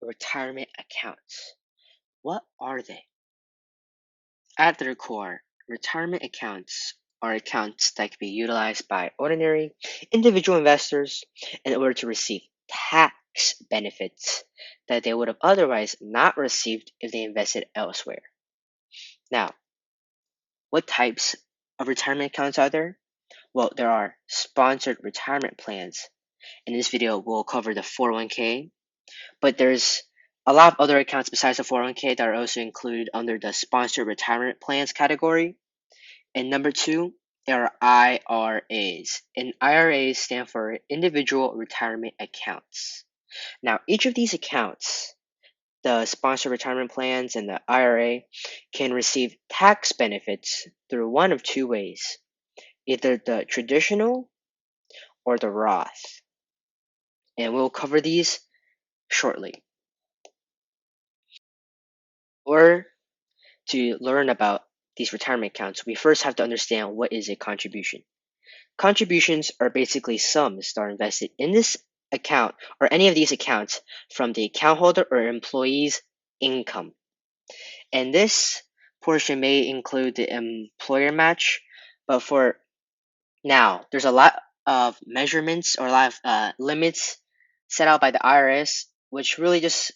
retirement accounts. What are they? At their core, retirement accounts are accounts that can be utilized by ordinary individual investors in order to receive tax benefits that they would have otherwise not received if they invested elsewhere. Now, what types of retirement accounts are there? Well, there are sponsored retirement plans. In this video, we'll cover the 401k, but there's a lot of other accounts besides the 401k that are also included under the sponsored retirement plans category. And number two, there are IRAs. And IRAs stand for individual retirement accounts. Now, each of these accounts, the sponsored retirement plans and the IRA, can receive tax benefits through one of two ways, either the traditional or the Roth. And we'll cover these shortly. Or to learn about these retirement accounts, we first have to understand what is a contribution. Contributions are basically sums that are invested in this account or any of these accounts from the account holder or employee's income. And this portion may include the employer match, but for now, there's a lot of measurements or a lot of limits set out by the IRS, which really just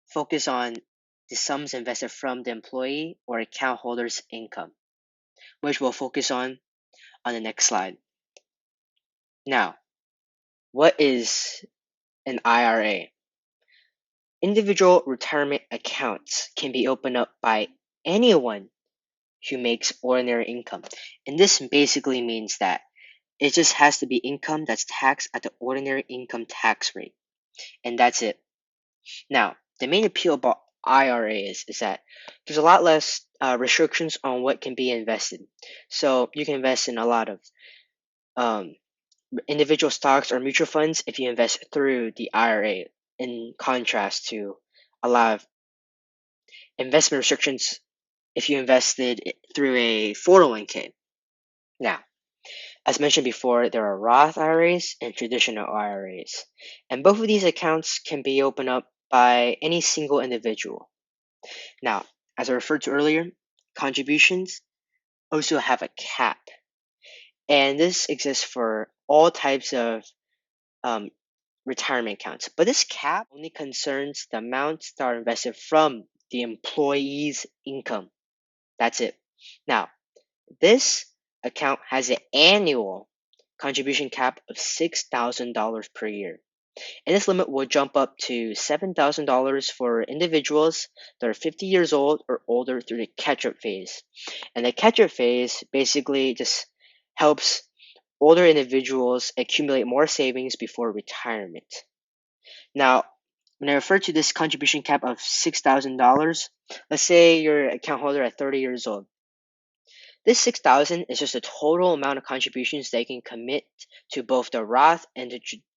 focus on the sums invested from the employee or account holder's income, which we'll focus on the next slide. Now, what is an IRA? Individual retirement accounts can be opened up by anyone who makes ordinary income. And this basically means that it just has to be income that's taxed at the ordinary income tax rate. And that's it. Now, the main appeal about IRAs is that there's a lot less restrictions on what can be invested. So you can invest in a lot of individual stocks or mutual funds if you invest through the IRA, in contrast to a lot of investment restrictions if you invested through a 401k. Now, as mentioned before, there are Roth IRAs and traditional IRAs, and both of these accounts can be opened up by any single individual. Now, as I referred to earlier, contributions also have a cap, and this exists for all types of retirement accounts. But this cap only concerns the amounts that are invested from the employee's income. That's it. Now, this account has an annual contribution cap of $6,000 per year. And this limit will jump up to $7,000 for individuals that are 50 years old or older through the catch-up phase. And the catch-up phase basically just helps older individuals accumulate more savings before retirement. Now, when I refer to this contribution cap of $6,000, let's say you're an account holder at 30 years old. This $6,000 is just the total amount of contributions they can commit to both the Roth and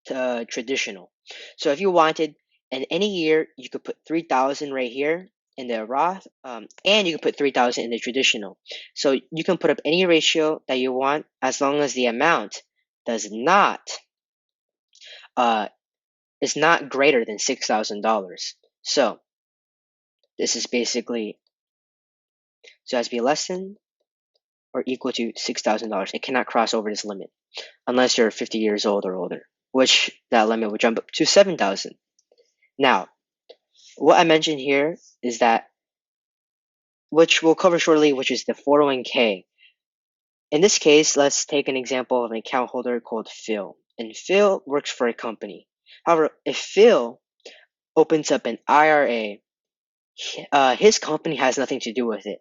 the traditional. So if you wanted, in any year, you could put $3,000 right here in the Roth, and you can put $3,000 in the traditional. So you can put up any ratio that you want as long as the amount does not is not greater than $6,000. So this is basically, so it has to be less than or equal to $6,000. It cannot cross over this limit unless you're 50 years old or older, which that limit would jump up to $7,000. Now, what I mentioned here is that, which we'll cover shortly, which is the 401k. In this case, let's take an example of an account holder called Phil. And Phil works for a company. However, if Phil opens up an IRA, his company has nothing to do with it.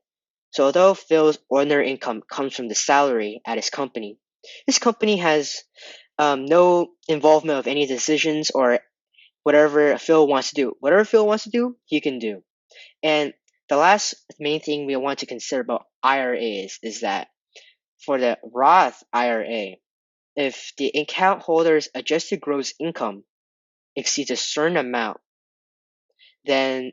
So although Phil's ordinary income comes from the salary at his company has no involvement of any decisions or whatever Phil wants to do. Whatever Phil wants to do, he can do. And the last main thing we want to consider about IRAs is that for the Roth IRA, if the account holder's adjusted gross income exceeds a certain amount, then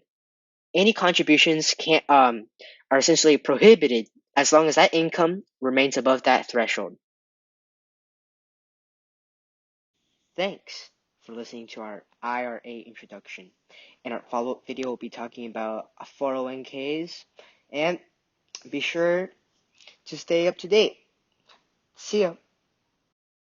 any contributions are essentially prohibited as long as that income remains above that threshold. Thanks for listening to our IRA introduction. In our follow-up video, we'll be talking about 401ks, and be sure to stay up to date. See ya.